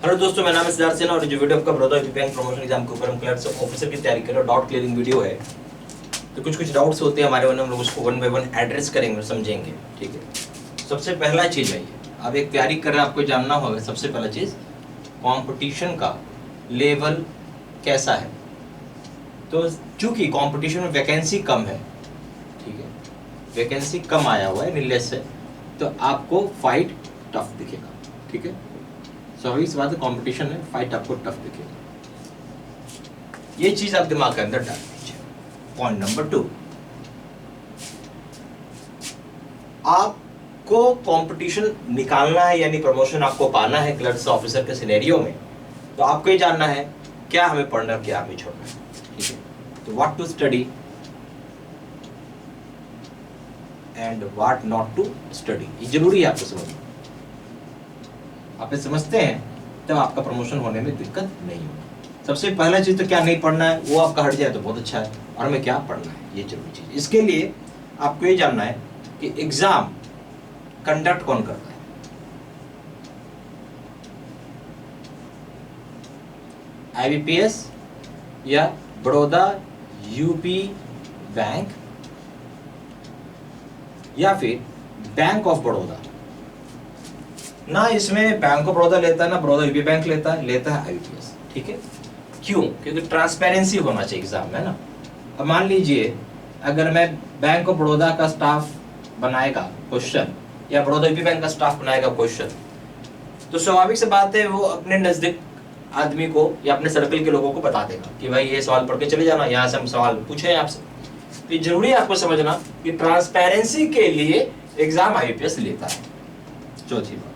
Hello दोस्तों, मेरा नाम है सिद्धार्थ सिन्हा और जो वीडियो आपका Baroda UP bank promotion exam के ऊपर हम क्लर्क ऑफिसर की तैयारी कर रहे हैं, डाउट क्लियरिंग वीडियो है। तो कुछ डाउट्स होते हैं हमारे, हम लोग उसको वन बाय वन एड्रेस करेंगे और समझेंगे। ठीक है, सबसे पहला चीज़ है ये, आप एक तैयारी कर रहे हैं, आपको जानना होगा सबसे पहला चीज़ कंपटीशन का लेवल कैसा है। तो चूंकि कंपटीशन में वैकेंसी कम है, ठीक है, वैकेंसी कम आया हुआ है नीलेस से, तो आपको फाइट टफ दिखेगा। ठीक है, स्वाभाविक सी बात है, कंपटीशन है, फाइट आपको टफ दिखेगा। ये चीज आप दिमाग के अंदर डाल दीजिए। पॉइंट नंबर 2, आपको कंपटीशन निकालना है, यानी प्रमोशन आपको पाना है क्लर्क ऑफिसर के सिनेरियो में, तो आपको ये जानना है क्या हमें पढ़ना, क्या हमें छोड़ना है। ठीक है, तो what to study and what not to study, ये जरूरी है आपको समझना। आप समझते हैं तब आपका प्रमोशन होने में दिक्कत नहीं होगी। सबसे पहला चीज तो क्या नहीं पढ़ना है, वो आपका हट जाए तो बहुत अच्छा है, और हमें क्या पढ़ना है ये जरूरी चीज। इसके लिए आपको ये जानना है कि एग्जाम कंडक्ट कौन करता है। आईबीपीएस या बड़ौदा यूपी बैंक या फिर बैंक ऑफ बड़ौदा। ना इसमें बैंक ऑफ बड़ौदा लेता है, ना बड़ौदा यूपी बैंक लेता है आईबीपीएस। ठीक है, क्यों? क्योंकि ट्रांसपेरेंसी होना चाहिए एग्जाम में ना। अब मान लीजिए अगर मैं बैंक ऑफ बड़ौदा का स्टाफ बनाएगा क्वेश्चन या बड़ौदा यूपी बैंक का स्टाफ बनाएगा क्वेश्चन, तो स्वाभाविक से बात है वो अपने नजदीक आदमी को या अपने सर्कल के लोगों को बता देगा कि भाई ये सवाल पढ़ के चले जाना, यहाँ से हम सवाल पूछे हैं आपसे। तो जरूरी है आपको समझना कि ट्रांसपेरेंसी के लिए एग्जाम आईबीपीएस लेता है। चौथी बात,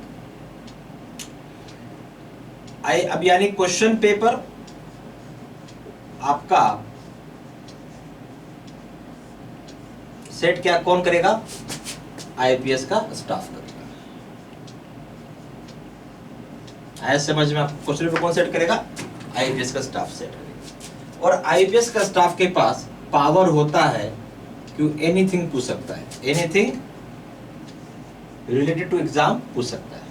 अब यानी क्वेश्चन पेपर आपका सेट क्या कौन करेगा? आईपीएस का स्टाफ करेगा। आया समझ में? आपको क्वेश्चन पेपर कौन सेट करेगा? आईपीएस का स्टाफ सेट करेगा। और आईपीएस का स्टाफ के पास पावर होता है कि एनीथिंग पूछ सकता है, एनीथिंग रिलेटेड टू एग्जाम पूछ सकता है।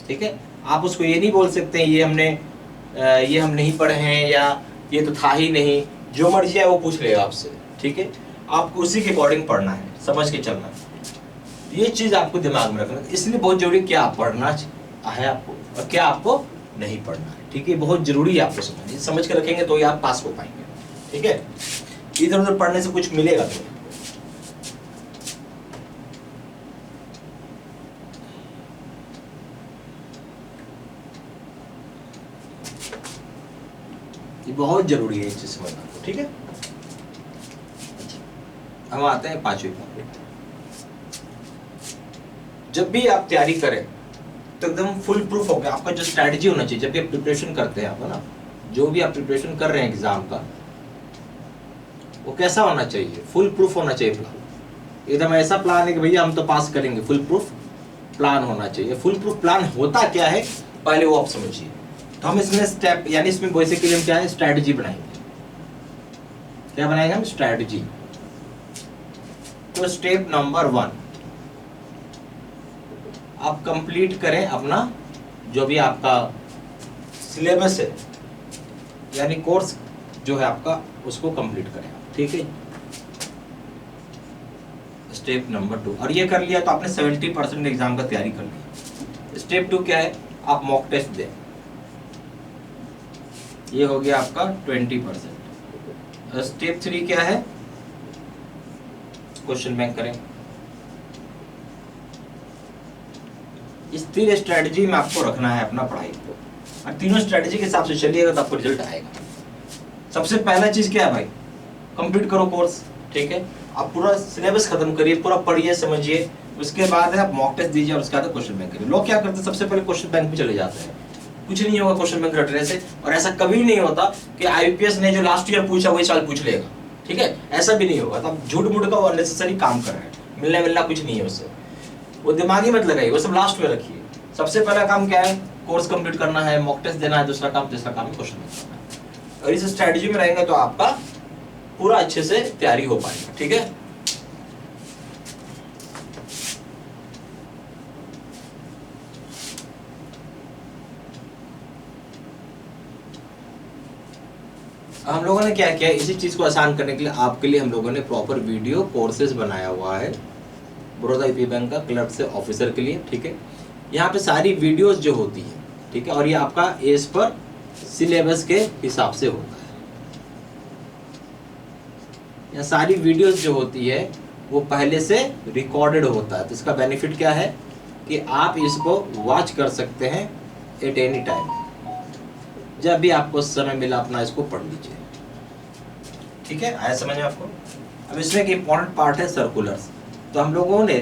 ठीक है, आप उसको ये नहीं बोल सकते ये हम नहीं पढ़े हैं या ये तो था ही नहीं, जो मर्जी है वो पूछ लेगा आपसे। ठीक है, आपको उसी के अकॉर्डिंग पढ़ना है, समझ के चलना है। ये चीज आपको दिमाग में रखना, इसलिए बहुत जरूरी क्या आप पढ़ना है आपको और क्या आपको नहीं पढ़ना है। ठीक है, बहुत जरूरी है आपको समझिए, समझ के रखेंगे तो ही आप पास हो पाएंगे। ठीक है, इधर उधर पढ़ने से कुछ मिलेगा तो। ये बहुत जरूरी है, ये चीज समझना। ठीक है, हम आते हैं पांचवी पॉइंट। जब भी आप तैयारी करें तो एकदम फुल प्रूफ हो गया आपका जो स्ट्रैटेजी होना चाहिए। जब भी आप प्रिपरेशन करते हैं, आप ना जो भी आप प्रिपरेशन कर रहे हैं एग्जाम का, वो कैसा होना चाहिए? फुल प्रूफ होना चाहिए प्लान। एकदम ऐसा प्लान है कि भैया हम तो पास करेंगे, फुल प्रूफ प्लान होना चाहिए। फुल प्रूफ प्लान होता क्या है पहले वो आप समझिए। तो हम इसमें स्टेप, यानी इसमें बेसिकली हम क्या है, स्ट्रैटेजी बनाएंगे। क्या बनाएंगे हम? स्ट्रैटेजी। तो स्टेप नंबर 1, आप कंप्लीट करें अपना जो भी आपका सिलेबस है, यानी कोर्स जो है आपका, उसको कंप्लीट करें। ठीक है, स्टेप नंबर 2। और ये कर लिया तो आपने 70% एग्जाम का तैयारी कर ली। स्टेप 2 क्या है? आप मॉक टेस्ट दें। ये हो गया आपका 20%। स्टेप 3 क्या है? क्वेश्चन बैंक करें। इस 3 स्ट्रेटजी में आपको रखना है अपना पढ़ाई को, और तीनों स्ट्रेटजी के हिसाब से चलिएगा तो आपको रिजल्ट आएगा। सबसे पहला चीज क्या है भाई? कंप्लीट करो कोर्स। ठीक है, आप पूरा सिलेबस खत्म करिए, पूरा पढ़िए समझिए, उसके बाद आप मॉक टेस्ट दीजिए और उसके बाद क्वेश्चन बैंक करिए। लोग क्या करते हैं, सबसे पहले क्वेश्चन बैंक पे चले जाते हैं, कुछ नहीं होगा क्वेश्चन बैंक रटने से। और ऐसा कभी नहीं होता कि आईपीएस ने जो लास्ट ईयर पूछा वही साल पूछ लेगा। ठीक है, ऐसा भी नहीं होगा। तो आप झूठ मूठ का अननेसेसरी काम कर रहे हैं, मिलना कुछ नहीं है उससे, वो दिमाग ही मत लगाइए, वो सब लास्ट में रखिए। सबसे पहला काम क्या है? कोर्स कंप्लीट करना है, मॉक टेस्ट देना है। तीसरा काम क्वेश्चन बैंक करना है। और इस स्ट्रेटजी में रहेंगे तो आपका पूरा अच्छे से तैयारी हो पाएगा। ठीक है, हम लोगों ने क्या किया, इसी चीज़ को आसान करने के लिए आपके लिए हम लोगों ने प्रॉपर वीडियो कोर्सेज बनाया हुआ है बड़ौदा यूपी बैंक का क्लर्क से ऑफिसर के लिए। ठीक है, यहाँ पे सारी वीडियोस जो होती है, ठीक है, और ये आपका एज पर सिलेबस के हिसाब से होता है। यहाँ सारी वीडियोस जो होती है वो पहले से रिकॉर्डेड होता है, तो इसका बेनिफिट क्या है कि आप इसको वॉच कर सकते हैं एट एनी टाइम, जब भी आपको समय मिला अपना इसको पढ़ लीजिए। ठीक है, आया समझ में आपको। अब इसमें एक इम्पॉर्टेंट पार्ट है सर्कुलर्स, तो हम लोगों ने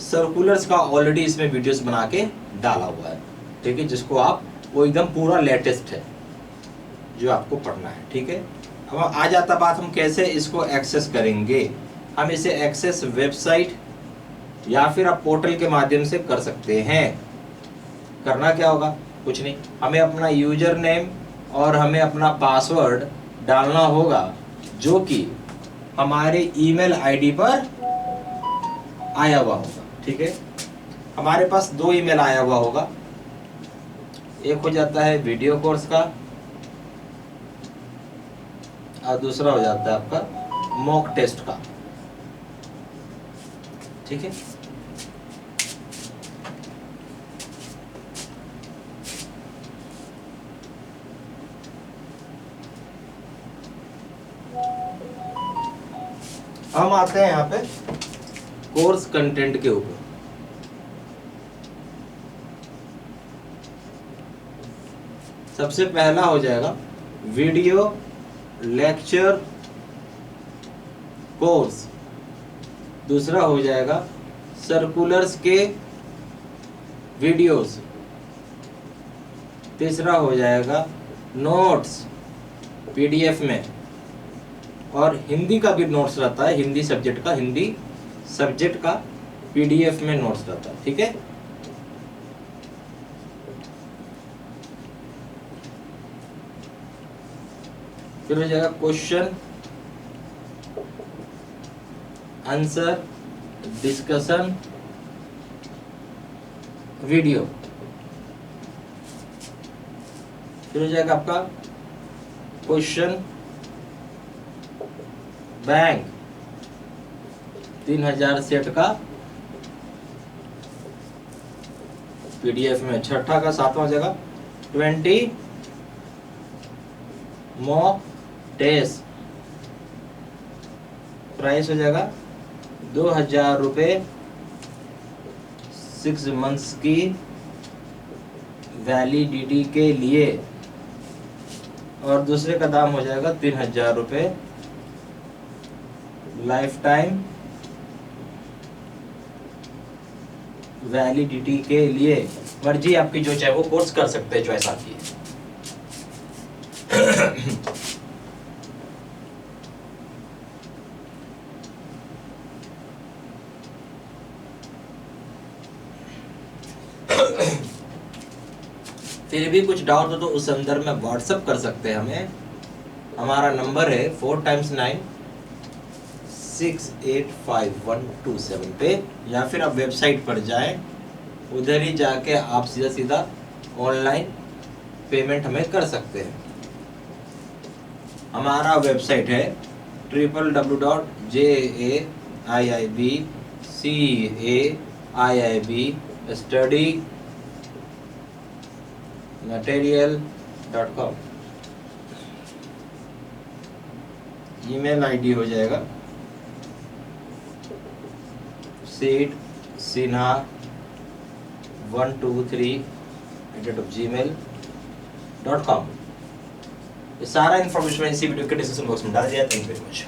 सर्कुलर्स का ऑलरेडी इसमें वीडियोस बना के डाला हुआ है। ठीक है, जिसको आप वो एकदम पूरा लेटेस्ट है जो आपको पढ़ना है। ठीक है, अब आ जाता बात हम कैसे इसको एक्सेस करेंगे। हम इसे एक्सेस वेबसाइट या फिर आप पोर्टल के माध्यम से कर सकते हैं। करना क्या होगा, कुछ नहीं, हमें अपना यूजर नेम और हमें अपना पासवर्ड डालना होगा जो कि हमारे ईमेल आईडी पर आया हुआ होगा। ठीक है, हमारे पास 2 ईमेल आया हुआ होगा, एक हो जाता है वीडियो कोर्स का और दूसरा हो जाता है आपका मॉक टेस्ट का। ठीक है, हम आते हैं यहाँ पे कोर्स कंटेंट के ऊपर। सबसे पहला हो जाएगा वीडियो लेक्चर कोर्स, दूसरा हो जाएगा सर्कुलर्स के वीडियोस, तीसरा हो जाएगा नोट्स पीडीएफ में, और हिंदी का भी नोट्स रहता है, हिंदी सब्जेक्ट का पीडीएफ में नोट्स रहता है। ठीक है, फिर हो जाएगा क्वेश्चन आंसर डिस्कशन वीडियो, फिर हो जाएगा आपका क्वेश्चन बैंक 3000 सेट का पीडीएफ में, छठा का 7वां जगह 20 मॉक टेस्ट, प्राइस हो जाएगा 2000 रुपये 6 मंथ्स की वैलिडिटी के लिए, और दूसरे का दाम हो जाएगा 3000 रुपये लाइफ टाइम वैलिडिटी के लिए। मर्जी आपकी जो चाहे वो कोर्स कर सकते हैं, चॉइस आपकी है। फिर भी कुछ डाउट हो तो उस संदर्भ में व्हाट्सएप कर सकते हैं हमें। हमारा नंबर है 4 × 9 685 पे, या फिर आप वेबसाइट पर जाएं, उधर ही जाके आप सीधा ऑनलाइन पेमेंट हमें कर सकते हैं। हमारा वेबसाइट है www.jaiibcaibstudymaterial.com। ईमेल आईडी हो जाएगा seedsinha123@gmail.com। ये सारा इंफॉर्मेशन इसी वीडियो के डिस्क्रिप्शन बॉक्स में डाल दिया। Thank you very much.